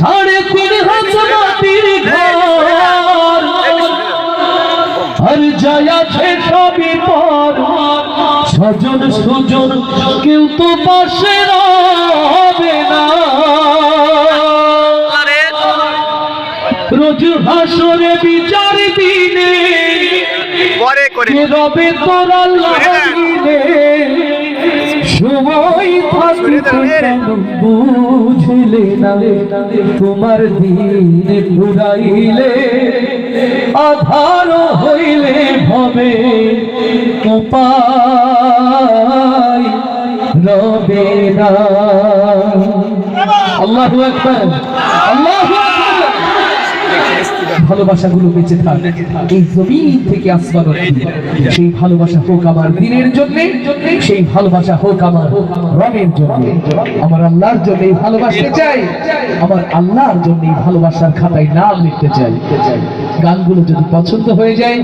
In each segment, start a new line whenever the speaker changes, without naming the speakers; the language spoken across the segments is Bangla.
3.5 মাটির ঘর আর যাই আছে সবই পর স্বজন সুজন কেউ তো পাশে রবে না রোজ হাসরে বিচার দিনে কে রবে তোর আল্লাহরে সময় থাকতে বুঝলে না তোমার দিনে পুরাইলে আধার হইলে হবে উপায় রবে না। আল্লাহু আকবার, আল্লাহু আকবার। ভালোবাসাগুলো বেঁচে থাক এই জমিন থেকে আসমান অবধি। সেই ভালোবাসা হোক আমার দিনের জন্য, সেই ভালোবাসা হোক আমার রবের জন্য। আমার আল্লাহর জন্য ভালোবাসতে চাই, আমার আল্লাহর জন্য ভালোবাসার খাতায় নাম লিখতে চাই। গানগুলো যদি পছন্দ হয়ে যায়,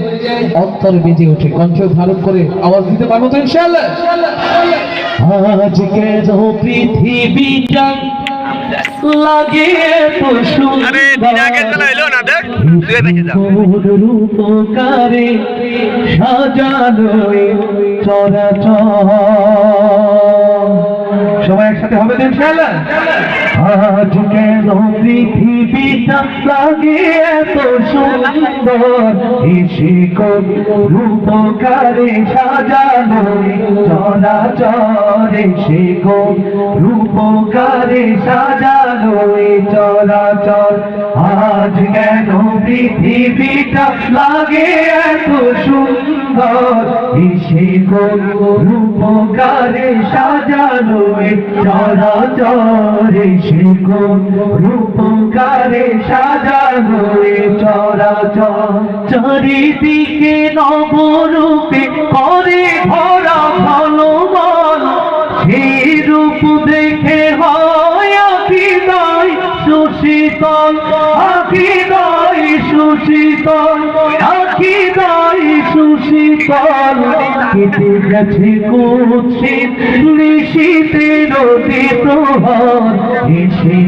অন্তরে বেজে ওঠে, কণ্ঠ ধারণ করে আওয়াজ দিতে পারবো তো ইনশাআল্লাহ। আজকে পৃথিবীটা লাগে তো রূপকারে সাজানো চরাচর। সবাই একসাথে হবে ইনশাআল্লাহ। আজ কেন পৃথিবীটা লাগে এত সুন্দর, এসে রূপকারে সাজানো চরাচর, এসে রূপকারে সাজানো চরাচর। আজ কেন পৃথিবীটা লাগে এত সুন্দর, এসে রূপকারে সাজানো চরাচর, এসে রূপকারে সাজানো চরাচর। চারিদিকে নবরূপে করে ভরা ভালো মন, সেই রূপ দেখে হয় আকিদায় সুশীতল, আকিদায় সুশীতল, আকিদায় সুশীতল। কেটে গেছে কুৎসিত নিশীতে নদীত হন, এসে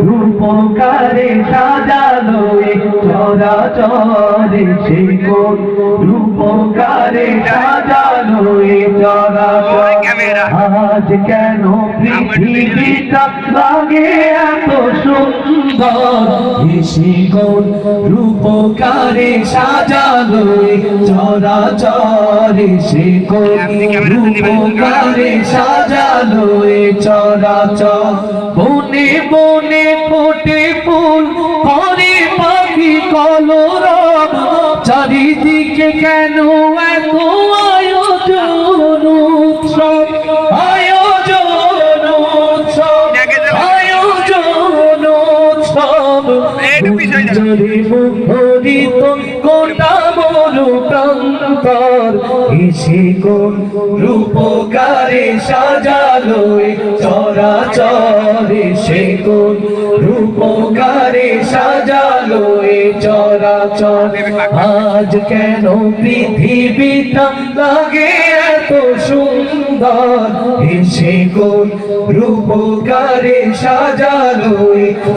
রূপকারে সাজালো চরাচর, এসে রূপকারে সাজালো চরাচর। আজ কেন পৃথিবীটা লাগে এত সুন্দর, এসে রূপকারে সাজালো চরাচর, এসে রূপকারে সাজালো চরাচর। বনে বনে ফোটে ফুল, ঘরে পাখি কলরব, চারিদিকে কেন এত আয়োজন উৎসব, আয়োজন উৎসব, আয়োজন উৎসব। মুখরিত গোটা মরু প্রান্তর, এসে রূপকারে সাজালো চরাচর, এসে রূপকারে সাজালো চরাচর। আজ কেন পৃথিবীটা লাগে এত সুন্দর, এসে রূপকারে সাজালো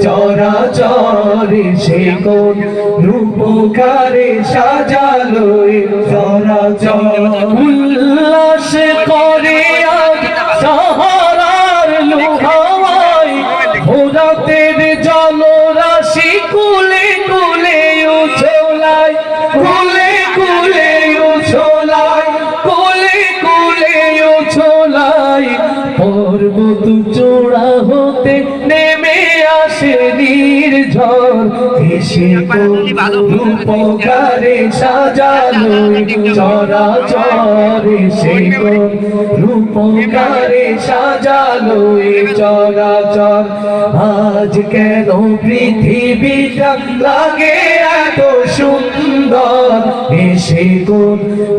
চরাচর, এসে রূপকারে সাজালো চরাচর। উল্লাস করে আজ সাহারার লোহাওয়ায়, ভোরাতের জলরাশি কুলে কুলে উছলায়, কুলে কুলে উছলায়, কুলে কুলে উছলায়। পর্বত চূড়া হতে নেমে আসে নির্ঝর, এসে রূপকারে সাজালো চরাচর, এসে রূপকারে সাজালো চরাচর। আজ কেন পৃথিবীটা লাগে এত সুন্দর, এসে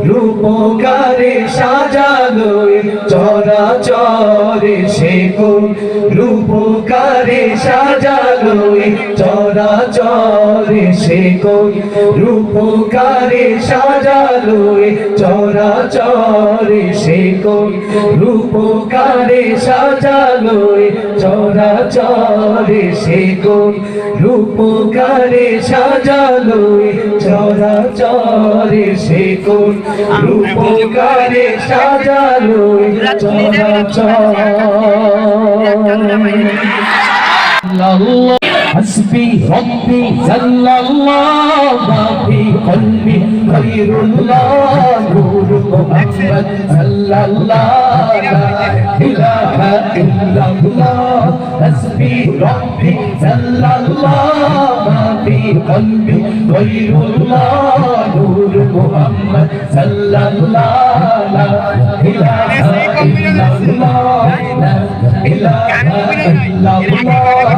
রূপকারে সাজালো চরাচর, এসে রূপকারে সাজালো সাজালোয় চরাচরে সে কোন রূপকারে সাজালোয় চরাচরে সে কোন রূপকারে সাজালোয় চরাচরে সে কোন রূপকারে সাজালোয় চরাচরে সে কোন রূপকারে সাজালোয় চরাচরে حسبي ربي جل الله ما في قلبي خير الله نور محمد صلى الله لا إله إلا الله حسبي ربي جل الله ما في قلبي خير الله نور محمد صلى الله لا إله إلا الله لا إله إلا الله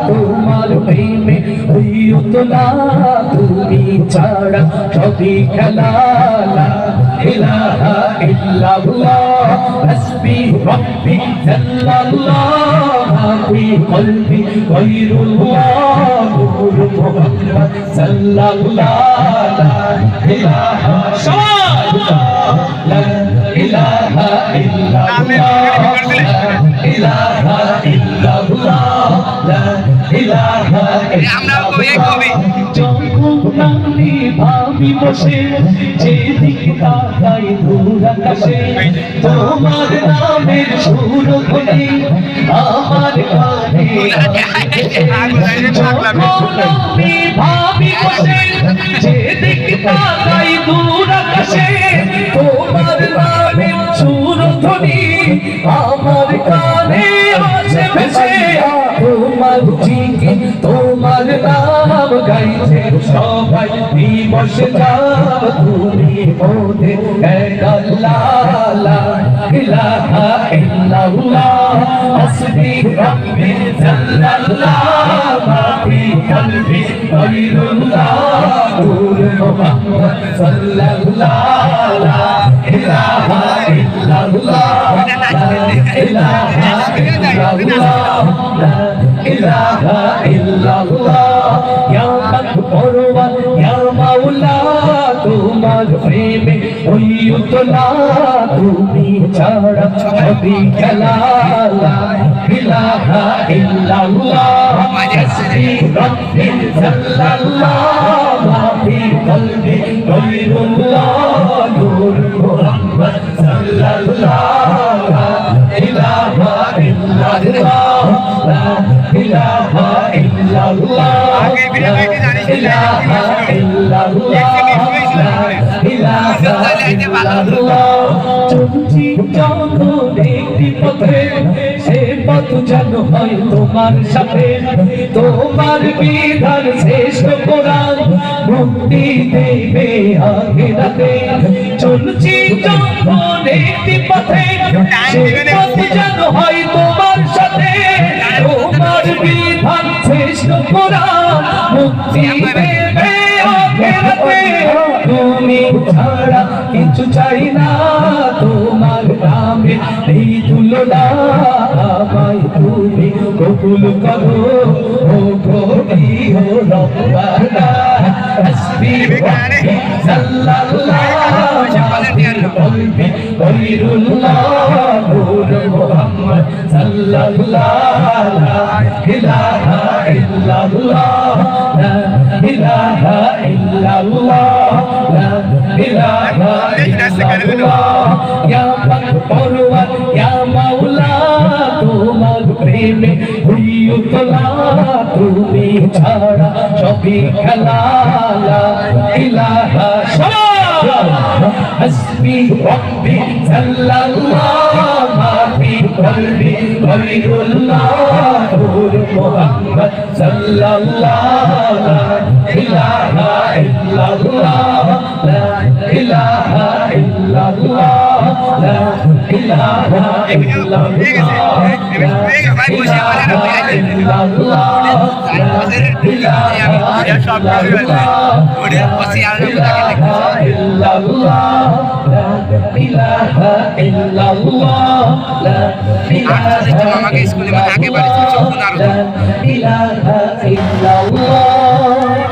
তোমার প্রেমে হইয়তলা তুমি ছাড়া সবই খেলা ইলাহা ইল্লাল্লাহ হাসবি রব্বি জাল্লাল্লাহ ফি কলবি গায়রুল্লাহ নূর মুহাম্মদ সাল্লাল্লাহ লা ইলাহা লা ইলাহা ইল্লাল্লাহ ইলাহা ইল্লাল্লাহ লা ইলাহা ইল্লাল্লাহ যখন আমি ভাবি বসে যেদিকে তাকাই দূর আকাশে তোমার নামের সুর ধ্বনি আমার কানে যখন আমি ভাবি বসে যেদিকে তাকাই দূর আকাশে তোমার নামের সুর ধ্বনি আমার কানে আসে ভেসে তোমার জিকে তোমার নাম গাইছে সবাই দিবস যাব তুমি মোদের এক আল্লাহ লা ইলাহা ইল্লাল্লাহ হাসবি রব্বি জাল্লাল্লাহ মা ফি কলবি গায়রুল্লাহ নূর মুহাম্মদ সাল্লাল্লাহ লা ইলাহা ইল্লাল্লাহ লা ইলাহা ইল্লাল্লাহ লা ইলাহা ইল্লাল্লাহ ইয়া পরওয়ার ইয়া মাওলা তোমার প্রেমে হইয়তলা তুমি ছাড়া সবই খেলা লা ইলাহা ইল্লাল্লাহ হাসবি রব্বি জাল্লাল্লাহ মা ফি কলবি গায়রুল্লাহ নূর মুহাম্মদ সাল্লাল্লাহ লা ইলাহা ইল্লাল্লাহ লা ইলাহা ইল্লাল্লাহ আগে ভিডিও দেখে জানিস ইলাহা ইল্লাল্লাহ লা ইলাহা ইল্লাল্লাহ চলছি যখন একটি পথে সে পথ যেন হয় তোমার সাথে তোমার বিধান শ্রেষ্ঠ কোরআন মুক্তি দেবে আখিরাতে চলছি যখন একটি পথে সে পথ যেন হয় তোমার সাথে তোমার বিধান শ্রেষ্ঠ কোরআন মুক্তি দেবে আখিরাতে তুমি ছাড়া কিছু চাই না তোমার নামে এই তুলনা আমায় তুমি কবুল করো ও গরি ও রব্বানা হাসবি রব্বি সাল্লাল্লাহু কলবি গায়রুল্লাহ নূর মুহাম্মদ সাল্লাল্লাহু লা ইলাহা ইল্লাল্লাহ লা ইলাহা ইল্লাল্লাহ লা ইলাহা ইল্লাল্লাহ ইয়া পরওয়ার ইয়া মাওলা তোমার প্রেমে হইয়তলা তুমি ছাড়া সবই খেলা লা ইলাহা হাসবি রব্বি জাল্লাল্লাহ মা ফি কলবি গায়রুল্লাহ নূর মুহাম্মদ সাল্লাল্লাহ লা ইলাহা ইল্লাল্লাহ লা ইলাহা ইল্লাল্লাহ লা ইলাহা ইল্লাল্লাহ لا ইলাহা ইল্লাল্লাহ লা ইলাহা ইল্লাল্লাহ লা ইলাহা ইল্লাল্লাহ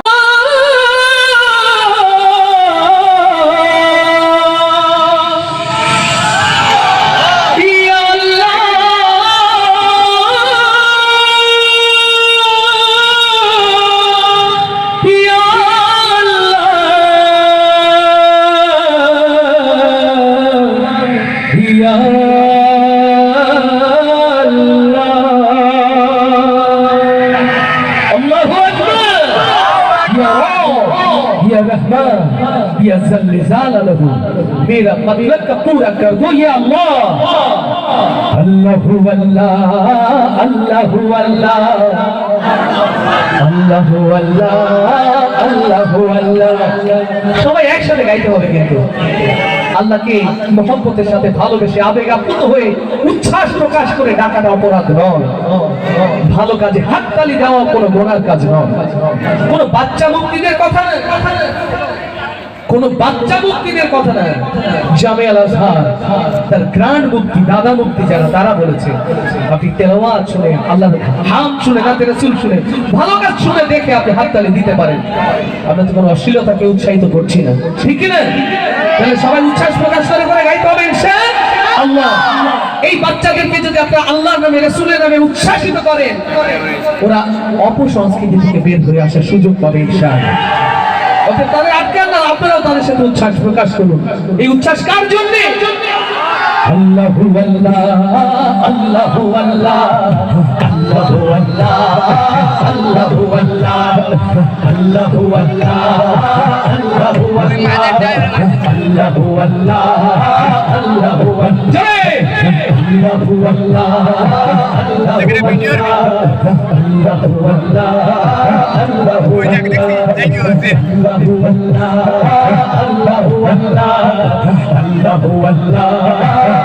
या ज़ल्ज़ाला लहू मेरा मतलब का पूरा कर दो या अल्लाह अल्लाहु अल्लाह अल्लाहु अल्लाह अल्लाहु अल्लाह अल्लाहु अल्लाह সবাই একসাথে গাইতে হবে কিন্তু আল্লাহকে মহব্বতের সাথে ভালোবেসে আবেগ আপ্লুত হয়ে উচ্ছ্বাস প্রকাশ করে ডাকাটা অপরাধ নয় ভালো কাজে হাততালি দেওয়া কোনো গুনার কাজ নয় কোনো বাচ্চা মুক্তিদের কথা না কোন বাচ্চা মুক্তিদের কথা না জামে আল আজহার তার গ্র্যান্ড মুক্তি দাদা মুক্তি যারা তারা বলেছে আপনি তেলাওয়াত শুনে আল্লাহর হাম শুনে নাতে রাসূল শুনে ভালো কাজ শুনে দেখে আপনি হাততালি দিতে পারেন আমরা তো কোনো অশ্লীলতাকে উৎসাহিত করছি না ঠিক কি না তাহলে সবাই উচ্ছ্বাস প্রকাশ করে গাইতে হবে ইনশাআল্লাহ এই বাচ্চাদেরকে যদি আপনারা আল্লাহর নামে রাসূলের নামে উচ্ছ্বাসিত করেন ওরা অপসংস্কৃতি থেকে বের হয়ে আসার সুযোগ পাবে ইনশাআল্লাহ ওকে তাহলে আটকান না আপনারাও তাদের সাথে উচ্ছ্বাস প্রকাশ করুন এই উচ্ছ্বাস কার জন্য আল্লাহু আল্লাহ আল্লাহু আল্লাহ আল্লাহু আল্লাহ আল্লাহু আল্লাহ আল্লাহু আল্লাহ আল্লাহু আল্লাহ আল্লাহু আল্লাহ আল্লাহু আল্লাহ আল্লাহু আল্লাহ আল্লাহু আল্লাহ আল্লাহু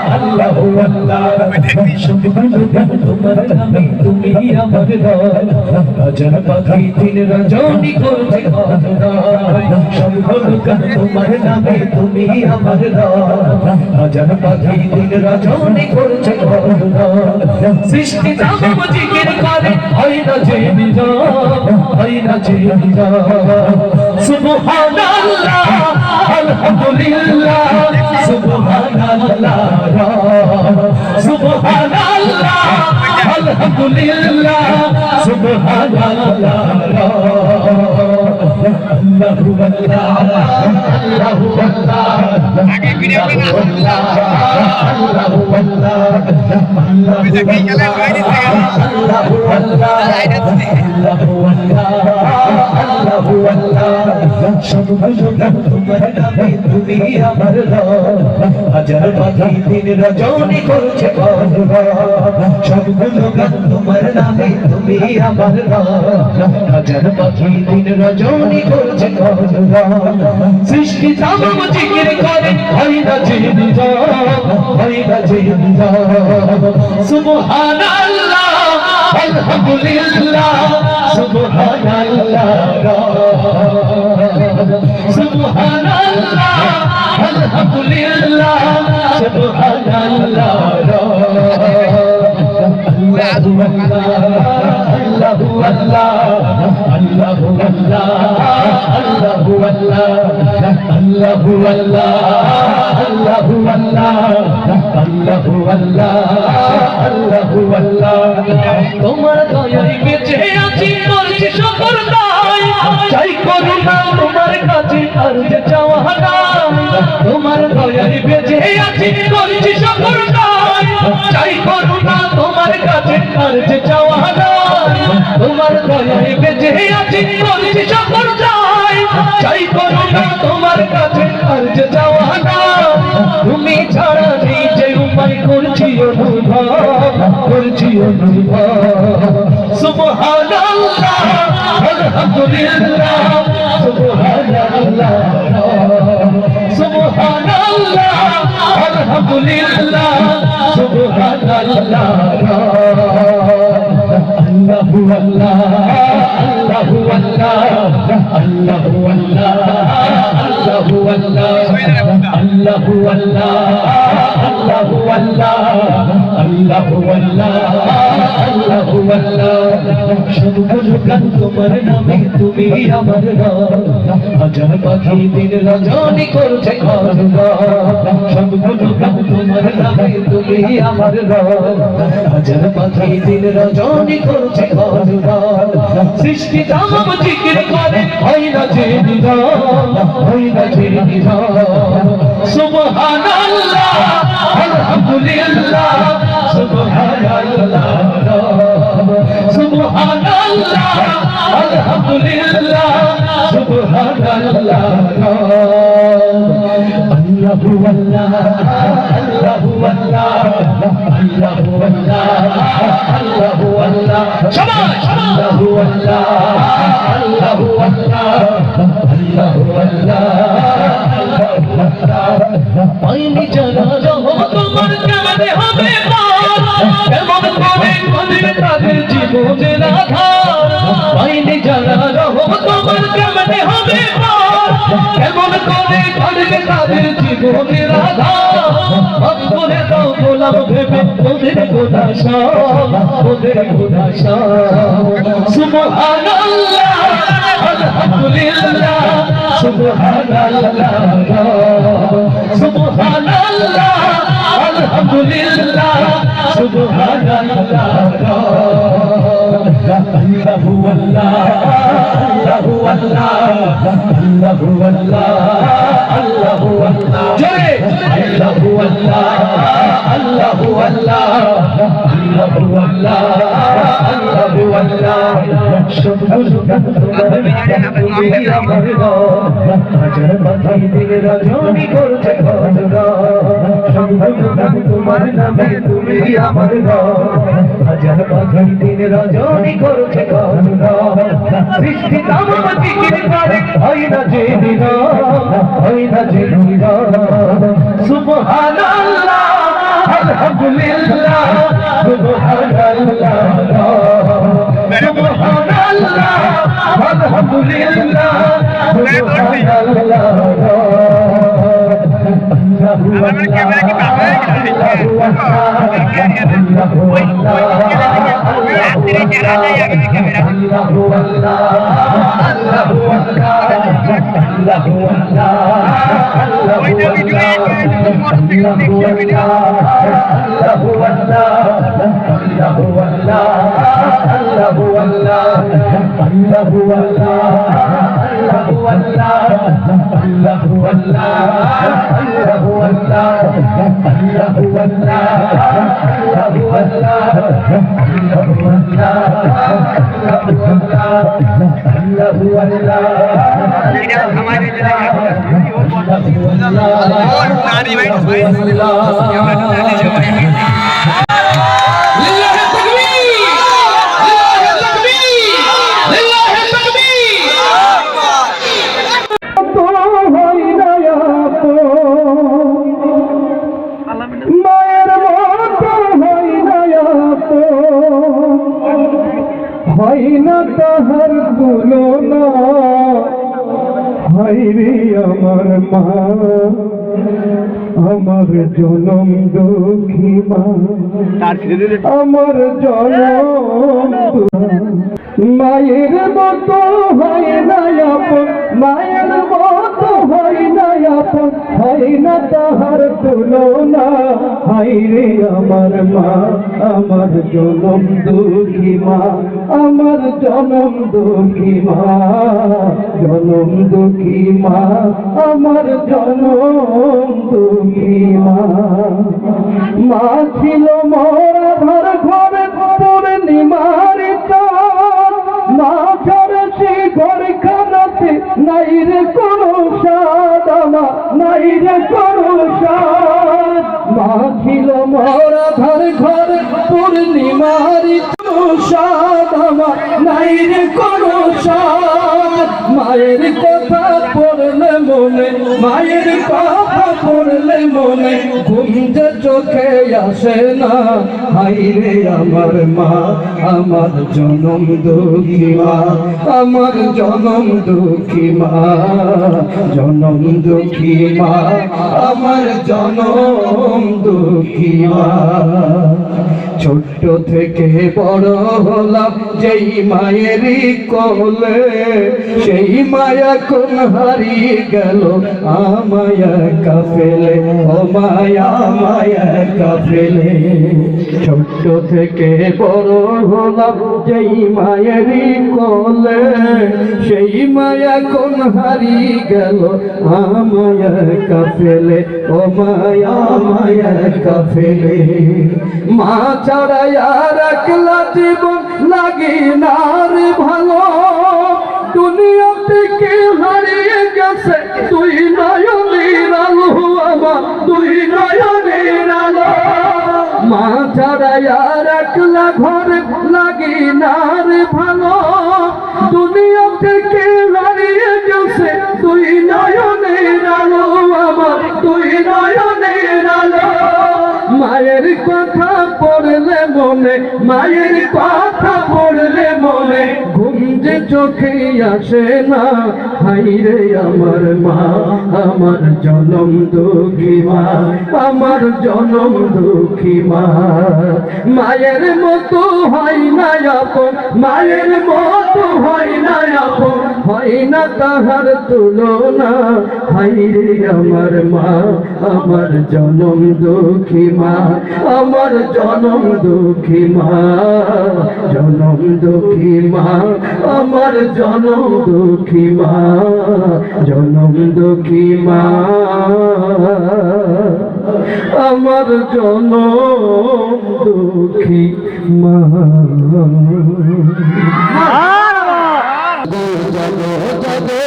আল্লাহু আল্লাহ তোমার নামে তুমি আমার আজান পাখি দিন রজনী করছে তোমার নামে তুমি আমার আজান পাখি দিন রজনী করছে সৃষ্টি জাম জিকির করে হয় না যে হয় না যে সুবহানাল্লাহ আলহামদুলিল্লাহ সুবহানাল্লাহ সুবহানাল্লাহ আলহামদুলিল্লাহ সুবহানাল্লাহ আল্লাহু আল্লাহ আল্লাহু আল্লাহ আগে ফিরে আসবেন আল্লাহু আল্লাহ আল্লাহু আল্লাহ আল্লাহু আল্লাহ তোমার নামে তুমি আমার হাজার পাখি দিন রজনী করছে সবগুলো গান তোমার নামে তুমি আমার হাজার পাখি দিন রজনী করছে সৃষ্টি তামাম জিকির করে হয় না যে হয় না যে সুবহানাল্লাহ আলহামদুলিল্লাহ সুবহানাল্লাহ সুবহানাল্লাহ আলহামদুলিল্লাহ সুবহানাল্লাহ আল্লাহু আল্লাহ আল্লাহু আল্লাহ আল্লাহু আল্লাহ আল্লাহু আল্লাহ আল্লাহু আল্লাহ আল্লাহু আল্লাহ আল্লাহু আল্লাহ তোমার দয়ায় বেঁচে আছি করছি শুকর তাই চাই করুণা তোমার কাছে আর যে চাওয়া নাই তোমার দয়ায় বেঁচে আছি করছি শুকর তাই চাই করুণা তোমার কাছে আর যে চাওয়া নাই তোমার দয়ায় বেঁচে আছি করছি শুকর তাই চাই করুণা তোমার কাছে আর যে চাওয়া নাই তুমি ছাড়া নেই যে উপায় করছি অনুভব সুবহানাল্লাহ আলহামদুলিল্লাহ সুবহানাল্লাহ সুবহানাল্লাহ আলহামদুলিল্লাহ সুবহানাল্লাহ আল্লাহু আল্লাহ আল্লাহু আল্লাহ আল্লাহু আল্লাহ আল্লাহু আল্লাহ আল্লাহু আল্লাহ আল্লাহু আল্লাহ আল্লাহু আল্লাহ সবগুলো গান তোমার নামে তুমি আমার হাজার পাখি দিন রজনী করছে সবগুলো গান তোমার নামে তুমি আমার হাজার পাখি দিন রজনী করছে সৃষ্টি তামাম জিকির করে হয় না যে নিধন হয় না যে নিধন সুবহানাল্লাহ আলহামদুলিল্লাহ সুবহানাল্লাহ সুবহানাল্লাহ আলহামদুলিল্লাহ সুবহানাল্লাহ আল্লাহু আল্লাহ আল্লাহু আল্লাহ আল্লাহু আল্লাহ আল্লাহু আল্লাহ সবাই আল্লাহু আল্লাহ আল্লাহু আল্লাহ আল্লাহু আল্লাহ পাইনি জানা তোমার কেমনে হবে কেমন করে কদিন তাদের জীবনের আধার পাইনি জানা তোমার কেমনে হবে কেমন করে কদিন তাদের জীবনের আধার করে দাও গোলাম ভেবে ওদের গোনা সব ওদের গোনা সব সুবহানাল্লাহ আলহামদুলিল্লাহ সুবহানাল্লাহ সুবহানাল্লাহ আলহামদুলিল্লাহ সুবহানাল্লাহ আল্লাহু আল্লাহ আল্লাহু আল্লাহ আল্লাহু আল্লাহ আল্লাহু আল্লাহ জয় আল্লাহু আল্লাহ আল্লাহু আল্লাহ আল্লাহু আল্লাহ আল্লাহু আল্লাহ সবগুলো গান তোমার তুমি আমার হাজার পাখি দিন রজনী করছে সবগুলো গান তোমার নামে তুমি আমার হাজার পাখি দিন রজনী করছে সৃষ্টি তামাম জিকির করে হয় না যে নিধন হয় না যে নিধন সুবহানাল্লাহ আলহামদুলিল্লাহ সুবহানাল্লাহ সুবহানাল্লাহ আলহামদুলিল্লাহ সুবহানাল্লাহ আমার ক্যামেরা কি বাবা হয় না তাহার তুলনা হায়রে আমার মা আমার জনম দুঃখী মা আমার জনম মায়ের মতো হয় না আপন মায়ের মতো হয় না আপন হয় না তাহার তুলনা হায়রে আমার মা আমার জনম দুঃখী মা আমার জনম দুঃখী মা জনম দুঃখী মা আমার জনম দুঃখী মা মা ছিল মোরা ঘর ঘরে পূর্ণিমার চাঁদ মা ছাড়া সে ঘর খানাতে নাই রে কোনো স্বাদ আমার নাই রে কোনো স্বাদ মা ছিল মোরা ঘর ঘরে পূর্ণিমার স্বাদ আমার নাই রে কোনো স্বাদ মায়ের কথা পড়লে মনে মায়ের কথা পড়লে মনে ঘুম যে চোখে আসে না হাই রে আমার মা আমার জনম দুঃখী মা আমার জনম দুঃখী মা জনম দুঃখী মা আমার জনম দুঃখী মা ছোট্ট থেকে বড় হলাম যেই মায়েরই কোলে সেই মায়া কোন হারিয়ে গেল আমায়া কাফেলে ও মায়া মায়া কাফেলে ছোট্ট থেকে বড় হলাম যেই মায়েরই কোলে সেই মায়া কোন হারিয়ে গেল আমায়া কাফেলে ও মায়া মায়া কাফেলে মা ছাড়া আর একলা জীবন লাগে না রে ভালো দুনিয়া থেকে হারিয়ে গেছে তুই নয়নের আলো আমার তুই নয়নের আলো মা ছাড়া আর একলা ঘরে লাগে না রে ভালো দুনিয়া থেকে হারিয়ে গেছে তুই নয়নের আলো আমার তুই নয়নের আলো মায়ের কথা পড়লে মনে মায়ের কথা পড়লে মনে ঘুম যে চোখে আসে না হাই রে আমার মা আমার জনম দুঃখী মা আমার জনম দুঃখী মা মায়ের মতো হয় না আপন মায়ের মতো হয় না আপন হয় না তাহার তুলনা হাই রে আমার মা আমার জনম দুঃখী মা আমার জনম দুঃখী মা জনম দুঃখী মা আমার জনম দুঃখী মা জনম দুঃখী মা আমার জনম দুঃখী মা জাগো জাগো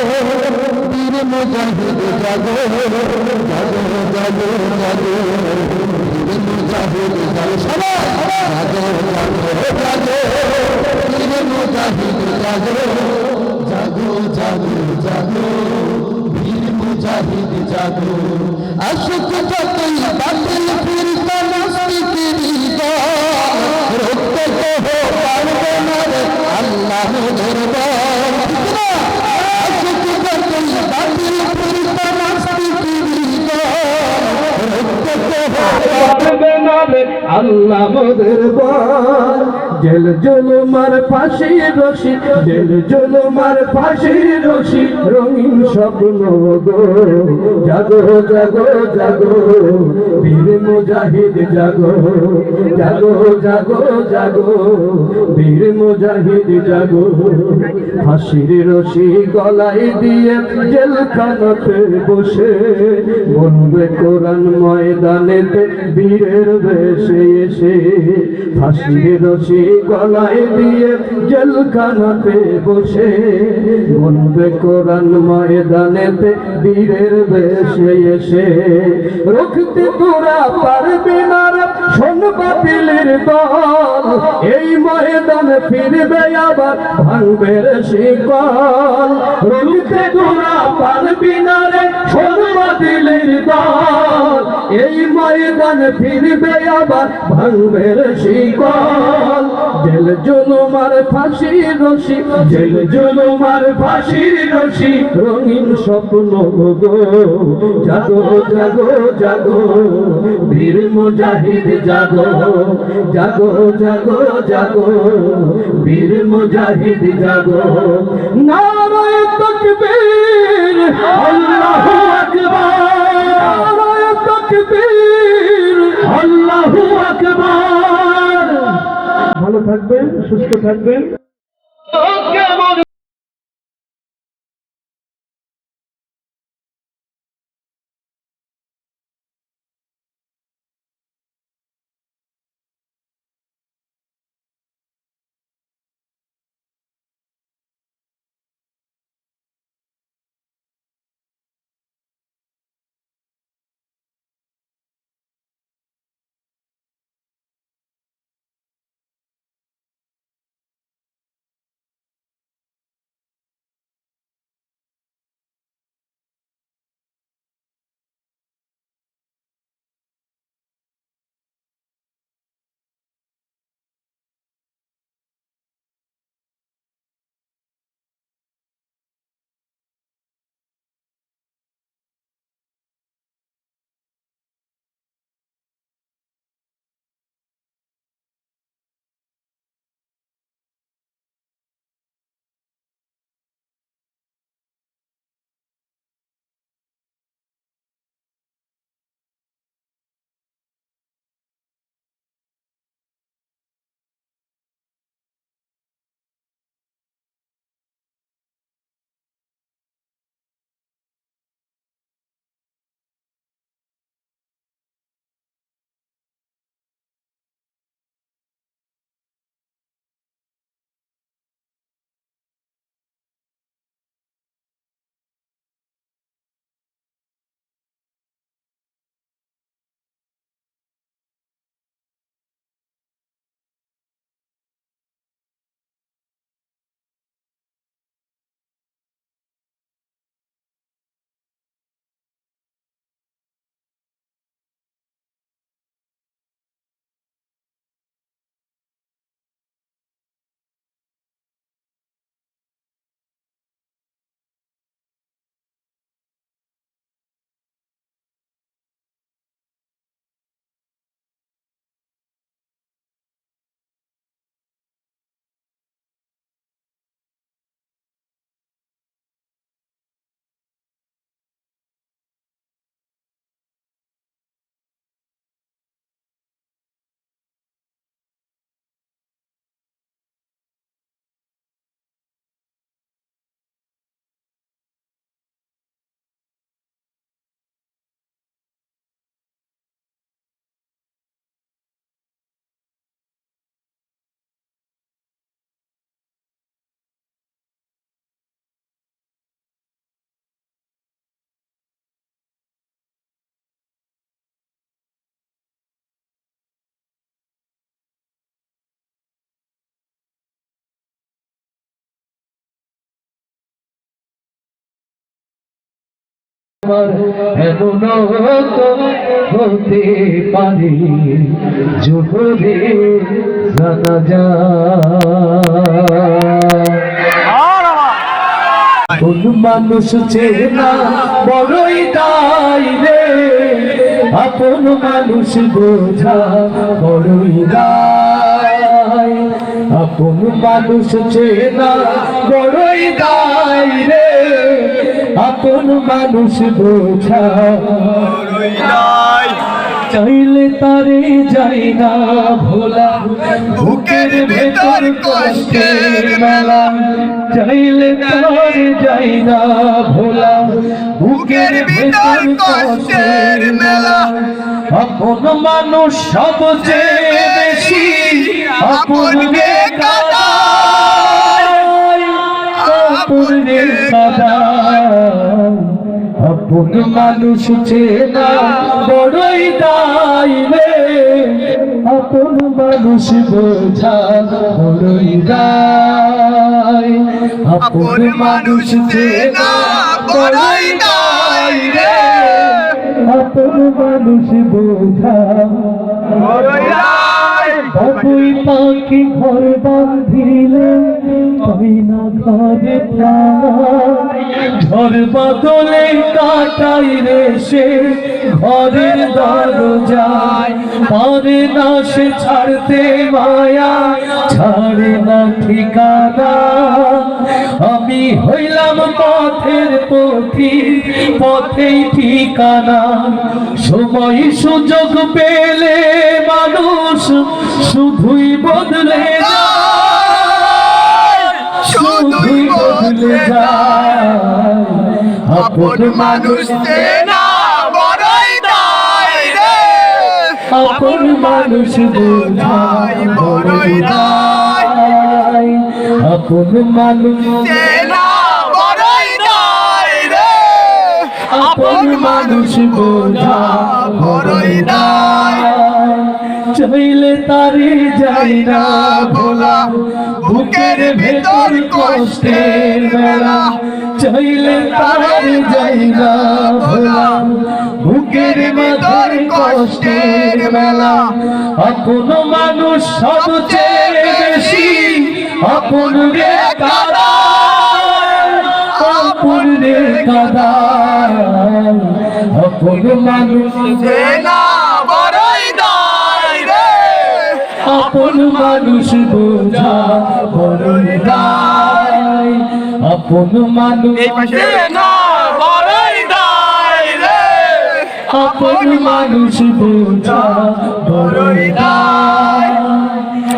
বীর মুজাহিদ জাগো জাগো জাগো জাগো বীর মুজাহিদ জাগো সবাই জাগো জাগো জাগো বীর মুজাহিদ জাগো জাগো জাগো জাগো বীর মুজাহিদ জাগো আশুক যতই বাতিল ফিরতা নাস্তিকেরই দল রক্ত তো পারবে না রে আল্লাহর দরবার আশুক যতই বাতিল ফিরতা নাস্তিকেরই দল রক্ত তো পারবে না রে আল্লাহর দরবার জেল জুলুমার ফাঁসি রশি জেল জুলুমার ফাঁসি রশি রঙিন স্বপ্ন গো জাগো জাগো জাগো বীর মুজাহিদ জাগো জাগো জাগো জাগো বীর মুজাহিদ জাগো ফাঁসির রশি গলায় দিয়ে জেলখানাতে বসে বলবে কোরআন ময়দানেতে বীরের বেশে এসে ফাঁসির রশি গলায় দিয়ে জেলখানাতে বসে বলবে কোরআন ময়দানেতে বীরের বেশে এসে রুখতে তোরা পারবি না রে শোন বাতিলের দল এই ময়দানে ফিরবে আবার ভাঙবে রে শিকল রুখতে তোরা পারবি না রে শোন বাতিলের দল এই ময়দানে ফিরবে আবার ভাঙবে রে শিকল জেল জুলুমার ফাঁসি রশি জেল জুলুমার ফাঁসি রশি রঙিন স্বপ্ন গো জাগো জাগো জাগো বীর মুজাহিদ জাগো জাগো জাগো জাগো বীর মুজাহিদ জাগো নারায়ে তাকবীর আল্লাহু আকবার নারায়ে তাকবীর আল্লাহু আকবার ভালো থাকবেন সুস্থ থাকবেন এমন তো হতে পারে জোহরে জানা যায় কোন মানুষ চেনা বড়ই দায় রে আপন মানুষ বোঝা বড়ই দায় আপন মানুষ চেনা বড়ই দায় রে আপন মানুষ বোঝা বড়ই দায় চাইলে তারে যাই না ভোলা বুকের ভেতর কষ্টের মেলা চাইলে তারে যাই না ভোলা বুকের ভেতর কষ্টের মেলা আপন মানুষ সবচেয়ে বেশি আপন রে কাদায় আপন রে কাদায় আপন মানুষ চেনা বড়ই দায় রে আপন মানুষ বোঝা বড়ই দায় আপন মানুষ চেনা বড়ই দায় রে আপন মানুষ বোঝা বড়ই দায় বাবুই পাখি ঘর বাঁধিলে পাই না ঘরে ঘর বদলে কাটাই রে সে ঘরের দরজায় পারে না সে ছাড়তে মায়া ছাড়ে না ঠিকানা আমি হইলাম পথের পথি পথেই ঠিকানা সময় সুযোগ পেলে মানুষ শুধুই বদলে যায় শুধুই বদলে যায় আপন মানুষ চেনা বড়ই দায় রে আপন মানুষ বোঝা বড়ই দায় আপন মানুষ চেনা বড়ই দায় রে আপন মানুষ বোঝা বড়ই দায় চাইলে তারে যাই না ভোলা বুকের ভেতর কষ্টের মেলা চাইলে তারে যাই না ভোলা বুকের ভেতর কষ্টের মেলা আপন মানুষ সবচেয়ে বেশি আপন রে কাদায় আপন রে কাদায় আপন মানুষ চেনা বড়ই দায় রে আপন মানুষ বোঝা বড়ই দায় আপন মানুষ চেনা বড়ই দায় রে আপন মানুষ বোঝা বড়ই দায়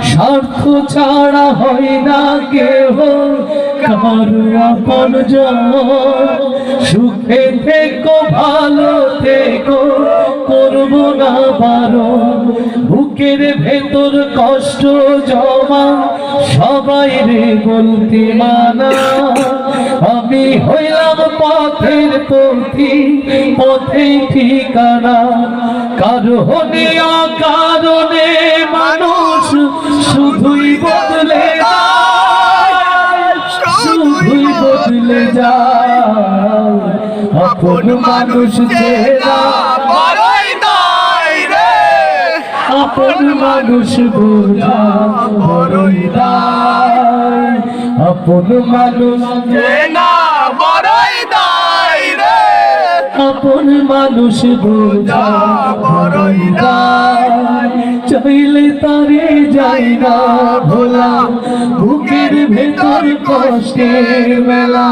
স্বার্থ ছাড়া হয় না কেহ কারো আপন জন সুখে থেকো ভালো থেকো করবো না বারণ বুকের ভেতর কষ্ট জমা সবাই রে বলতে মানা আমি হইলাম পথের পথি পথেই ঠিকানা কারণে অকারণে মানুষ শুধুই বদলে যায় শুধুই বদলে যায় আপন মানুষ চেনা বড়ই দায় রে আপন মানুষ বোঝা বড়ই দায় আপন মানুষ চেনা বড়ই দায় রে আপন মানুষ বোঝা বড়ই দায় চাইলে তারে যাই না ভোলা বুকের ভেতর কষ্টের মেলা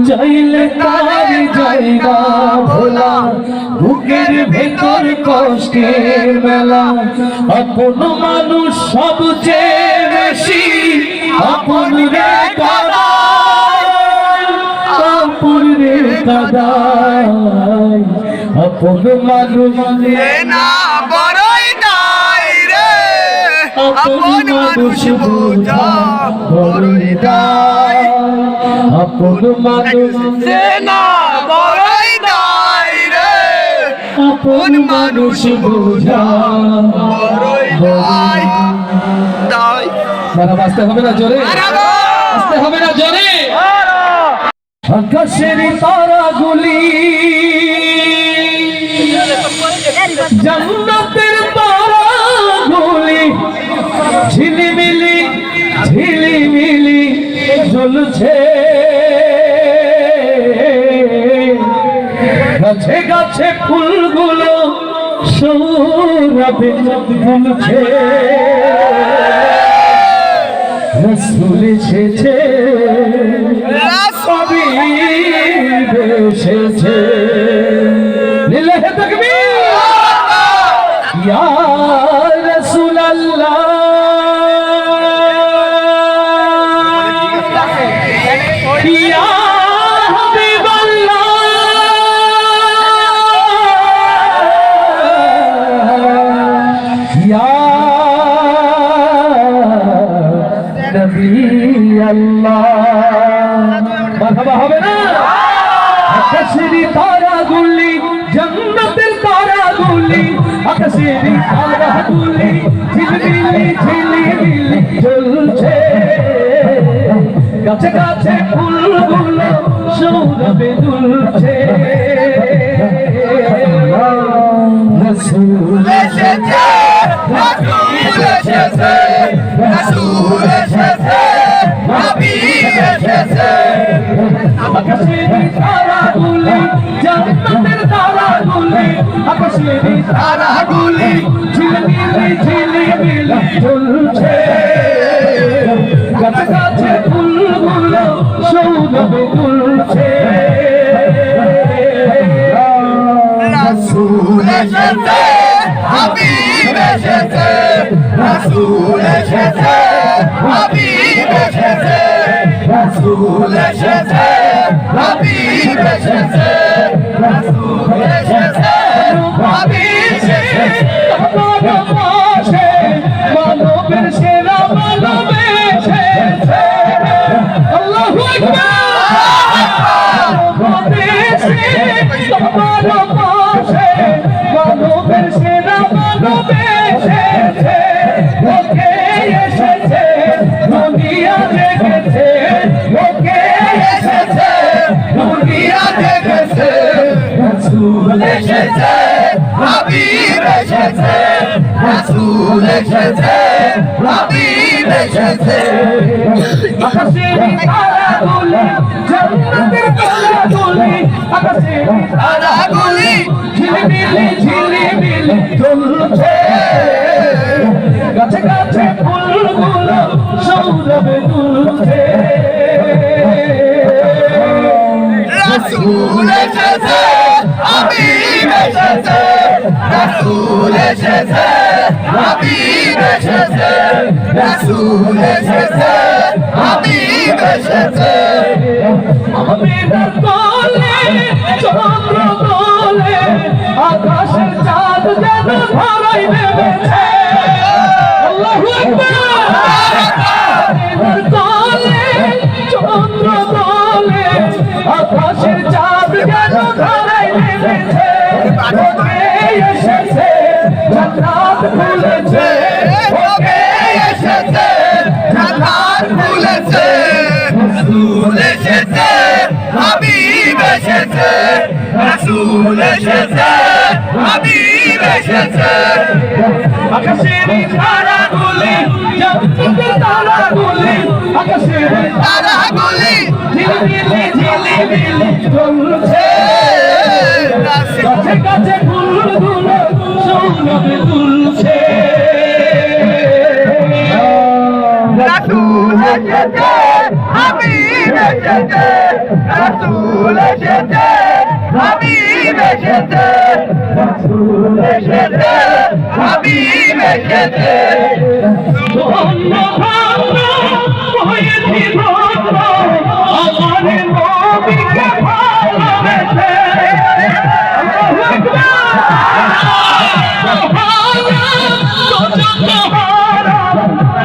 চাইলে তারে যাই না ভোলা বুকের ভেতর কষ্টের মেলা আপন মানুষ সবচেয়ে বেশি আপন রে কাদায় আপন রে কাদায় আপন মানুষ চেনা বড়ই দায় রে আপন মানুষ বোঝা বড়ই দায় আপন মানুষ চেনা বড়ই দায় রে আপন মানুষ বোঝা বড়ই দায় মারা বাঁচতে হবে না জোরে বাঁচতে হবে না জোরে আকাশের তারাগুলি জান্নাতের তারাগুলি ঝিলিমিলি ঝিলিমিলি জ্বলছে, গাছে গাছে ফুলগুলো সৌরভে দুলছে। রাসূল এসেছে, সবই এসেছে। লিল্লাহি তাকবীর। ইয়া রাসূলাল্লাহ, ইয়া হাবিবাল্লাহ, ইয়া নবী আল্লাহ। মারহাবা হবে না? আকাশের তারাগুলি, জান্নাতের তারাগুলি, আকাশের তারাগুলি ঝিলমিলি ঝিলমিলি জ্বলছে, গাছে গাছে ফুলগুলো সৌরভে দুলছে। রাসূল এসেছে, রাসূল এসেছে, রাসূল এসেছে, হাবিব এসেছে। আকাশের তারাগুলি, জান্নাতের তারাগুলি, আকাশের তারাগুলি ঝিলমিলি ঝিলমিলি জ্বলছে, গাছে গাছে ফুলগুলো সৌরভে দুলছে।
রাসূল এসেছে, হাবিব এসেছে, রাসূল এসেছে, হাবিব এসেছে, রাসূল এসেছে, হাবিব এসেছে, রাসূল এসেছে, হাবিব এসেছে।
মানবের সেরা মানব এসেছে। আল্লাহু আকবার। মানবের সেরা মানব এসেছে, ওকে এসেছে, দুনিয়া দেখেছে, ওকে এসেছে, দুনিয়া দেখেছে।
রাসূল এসেছে, হাবিব এসেছে, রাসূল এসেছে, হাবিব এসেছে।
আকাশের তারাগুলি, জান্নাতের তারাগুলি, আকাশের
তারাগুলি
ঝিলমিলি ঝিলমিলি জ্বলছে, গাছে গাছে ফুলগুলো সৌরভে দুলছে।
রাসূল এসেছে, হাবিব এসেছে, রাসূল এসেছে, হাবিব এসেছে, রাসূল এসেছে, হাবিব এসেছে।
আমিনার কোলে চন্দ্র দোলে, আকাশের চাঁদ যেন ধরাই নেমেছে। আল্লাহু আকবার। আমিনার কোলে চন্দ্র দোলে, আকাশের চাঁদ যেন ধরাই নেমেছে। ওকে এসেছে, জান্নাত খুলেছে,
ওকে এসেছে, জান্নাত খুলেছে। রাসূল এসেছে, হাবিব এসেছে, রাসূল এসেছে, হাবিব এসেছে।
আকাশের তারাগুলি, জান্নাতের তারাগুলি, আকাশের
তারাগুলি
ঝিলমিলি ঝিলমিলি জ্বলছে, গাছে গাছে ফুলগুলো সৌরভে দুলছে।
রাসূল এসেছে, হাবিব এসেছে, রাসূল এসেছে, হাবিব এসেছে, রাসূল এসেছে, হাবিব এসেছে।
ধন্য ধন্য হয়েছি ধন্য, আমার নবীকে ভালোবেসে। আল্লাহু আকবার।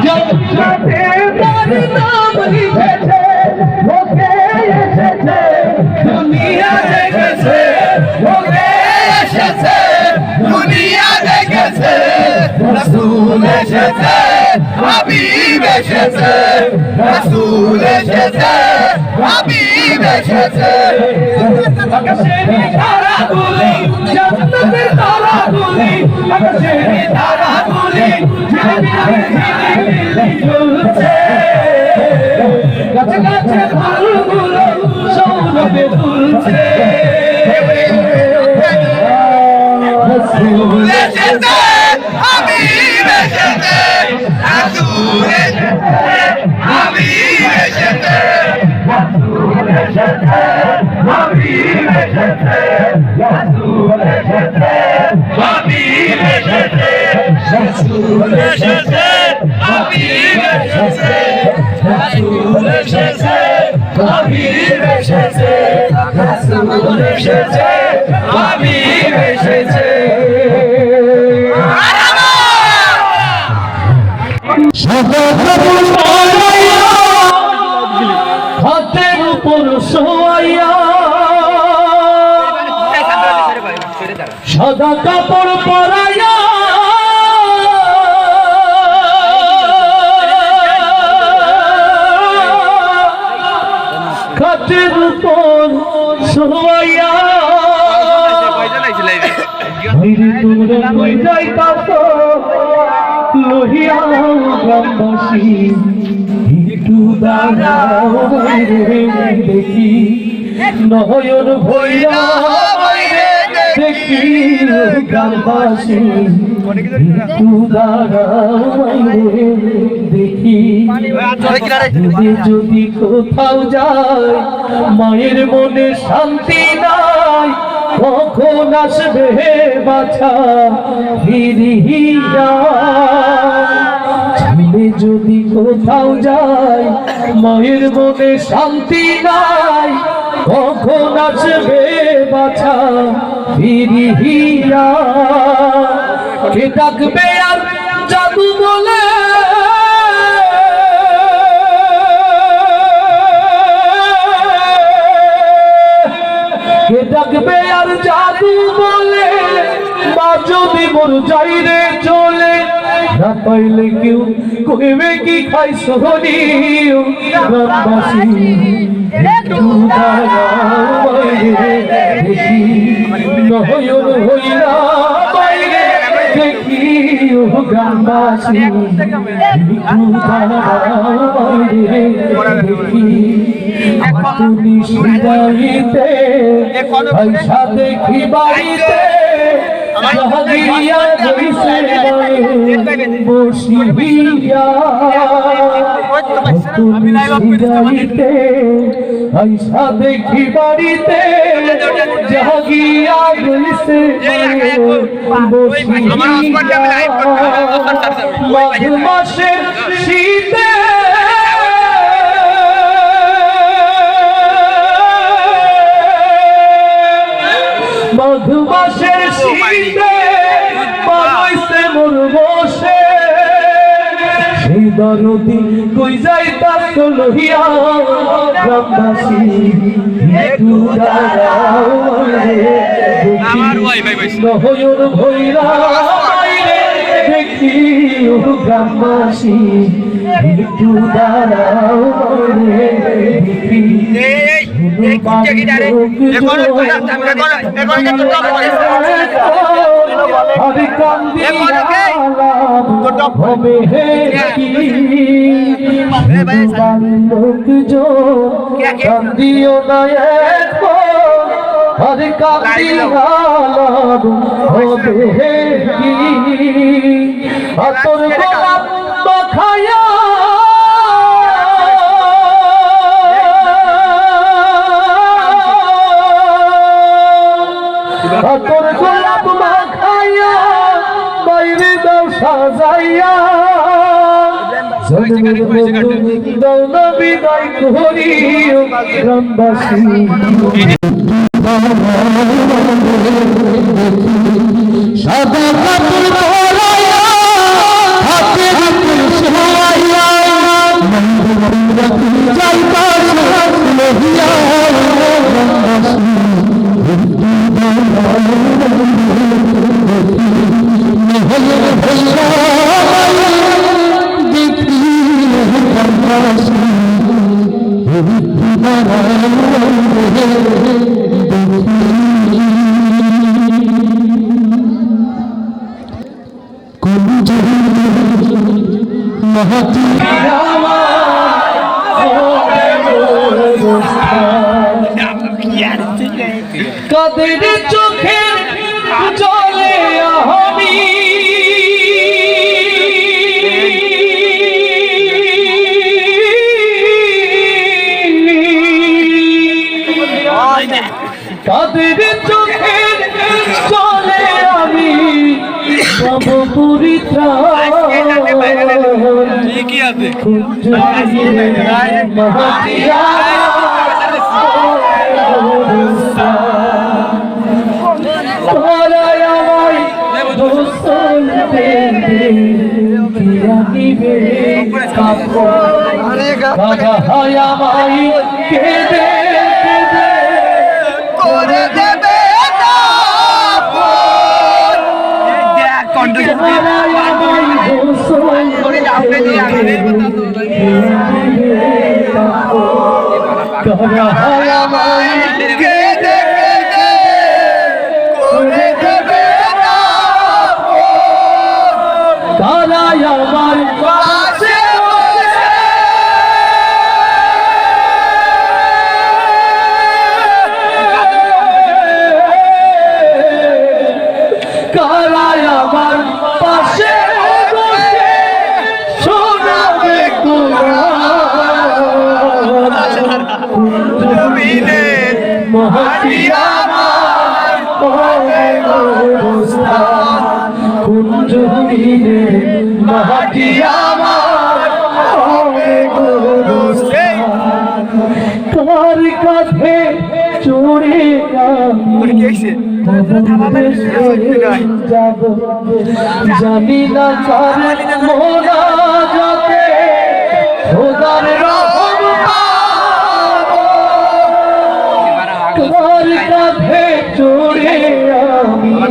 জান্নাতে তার নাম লিখেছে, ওকে এসেছে, দুনিয়া দেখেছে,
ওকে এসেছে, দুনিয়া দেখেছে। রাসূল এসেছে, হাবিব এসেছে, রাসূল এসেছে, হাবিব এসেছে।
আকাশের তারা তারাগুলি জান্নাতের তারাগুলি আকাশের তারাগুলি ঝিলিমিলি ঝুলছে গাছে গাছে ফুলগুলো সৌরভে দুলছে রাসূল
এসেছে হাবিব এসেছে রাসূল এসেছে হাবিব এসেছে রাসূল এসেছে হাবিব এসেছে রাসূল এসেছে হাবিব এসেছে রাসূল এসেছে হাবিব এসেছে রাসূল এসেছে হাবিব এসেছে রাসূল এসেছে হাবিব এসেছে
হাতের উপর শোয়াইয়া সাদা কাপড় পরাইয়া হাতের উপর শোয়াইয়া তোমরা কই যাইতাছ লোহিয়া গ্রামবাসী একটু দাঁড়াও বাইরে দেখি নয়ন ভৈরা দেখি গ্রামবাসী একটু দাঁড়াও বাইরে দেখি যদি কোথাও যায় মায়ের মনে শান্তি নাই কখন আসবে বাছা ফিরিয়া ছেলে যদি কোথাও যায় মায়ের মনে শান্তি নাই কখন আসবে বাছা ফিরিয়া কে ডাকবে আর জাদু বলে কে ডাকবে আর জাদু বলে মা যদি মোর যাইরে চলে না পাইলে কেউ কইবে কি খাই সোহনি গ্রামবাসী একটু দাঁড়াও বাইরে দেখি নয়ন হইরা বাইরে দেখি গ্রামবাসী একটু দাঁড়াও বাইরে দেখি তুমি সিদাইতে পয়সা দেখি বাড়িতে জাহাগিরিয়া জইছে বসিয়া তুমি সিদাইতে পয়সা দেখি বাড়িতে জাহাগিরিয়া জইছে বসিয়া মাঘ মাসের শীতে মাঘ মাসের শীতে পাইছে মোর বসে সেই দরদি কই যাইতাছ লোহিয়া গ্রামবাসী একটু দাঁড়াও দেখি নয়ন ভৈরা বাইরে দেখি গ্রামবাসী একটু দাঁড়াও দেখি হরে কান্দিও না হরে কান্দি হবে তোর গোলাপ খায়া তোর গোলাপ মাখাইয়া বাইরে দাও সাজাইয়া জন্মের বন্ধু দাও না বিদায় করি গ্রামবাসী সাদা কাপড় পরাইয়া হাতে হাতে সোহাইয়া যাইতাছ লোহিয়া মাটি কাদের চোখের জলে আমি কাদের চোখের জলে আমি সব পরিত্রাণ
ঠিকই আছে করে দেবে
আমার পাশে কারাই আমার পাশে বসে শোনাবে মহাটি আমার কুঞ্জবিনে মহাটি আমার কার কাছে চড়ে যাব জানি না কার মোনা যাতে খোদার রহম কার কাছে চড়ে আমি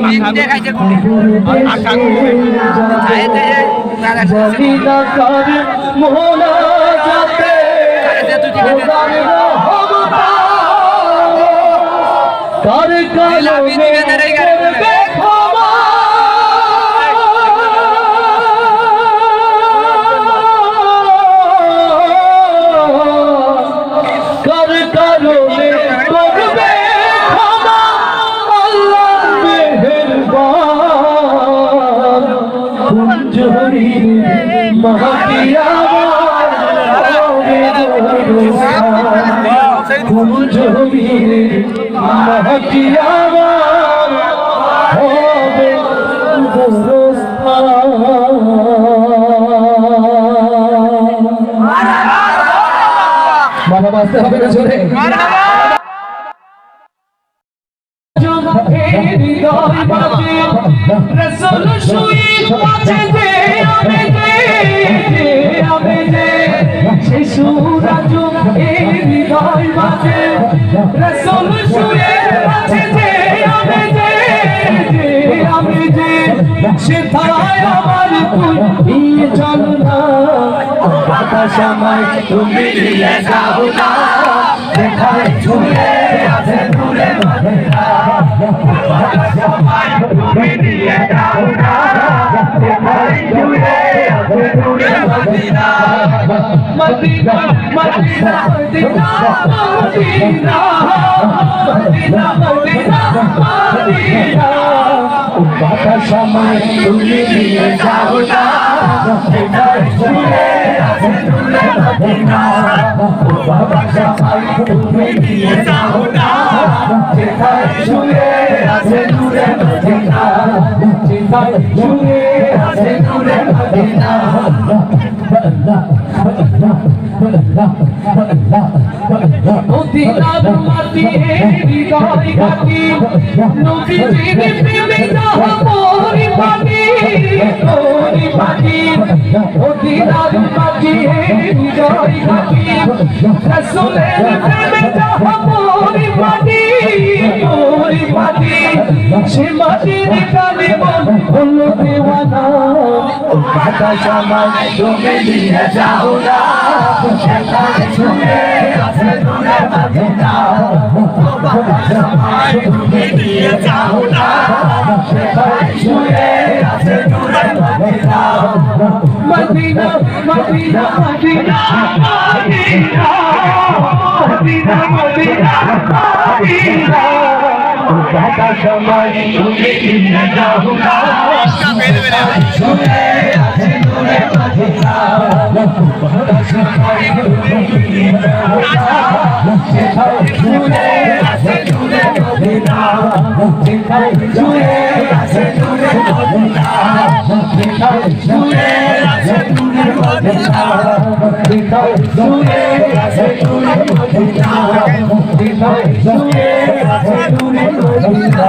জানি না কার মোনা যাতে খোদার রহম কার কালমে করবে ক্ষমা কার কালমে করবে ক্ষমা আল্লাহ মেহেরবান কুঞ্জরির মাটি আমার কুঞ্জরির মাটি আমার হবে বাবা বাঁচতে হবে না চলে রসুল শুয়ে আছে যে আমি যে শিশু রাজু এই হৃদয় মাঝে রসুল শুয়ে আছে যে আমি যে সেথায় আমার তুই চল না বাতাস আমায় তুমি নিয়ে যাও না দেখায় ছুঁয়ে আছে দূরে মদিনা বাতাস আমায় তুমি নিয়ে যাও না দেখায় ছুঁয়ে আছে দূরে Medina Medina Medina Medina Medina Medina Medina Medina বাতাস আমায় তুমি নিয়ে যাও না দেখায় ছুঁয়ে আছে দূরে মদিনা বাতাস আমায় তুমি নিয়ে যাও না দেখায় ছুঁয়ে আছে দূরে মদিনা দেখায় ছুঁয়ে আছে দূরে মদিনা মদিনার মাটি হৃদয় ঘাটি নবীজির প্রেমে যাহা মোরি মাটি মদিনার মাটি হৃদয় ঘাটি রাসূলের প্রেমে যাহা মোরি মাটি ওই মাটি সে মাটির কালে মন হলো দেওয়ানা বাতাস আমায় তুমি নিয়ে যাও না সেখানে ছুঁয়ে আছে দূরে মদিনা বাতাস আমায় তুমি নিয়ে যাও না সেখানে ছুঁয়ে আছে দূরে Medina Medina Medina Medina Medina Medina Medina Medina বাতাস আমায় তুমি নিয়ে যাও না ছুঁয়ে আছে দূরে মদিনা বাতাস আমায় তুমি নিয়ে যাও না সেখানে ছুঁয়ে আছে দূরে মদিনা সেখানে ছুঁয়ে আছে দূরে মদিনা সেখানে ছুঁয়ে আছে দূরে মদিনা সেখানে ছুঁয়ে আছে দূরে মদিনা সেখানে ছুঁয়ে আছে দূরে মদিনা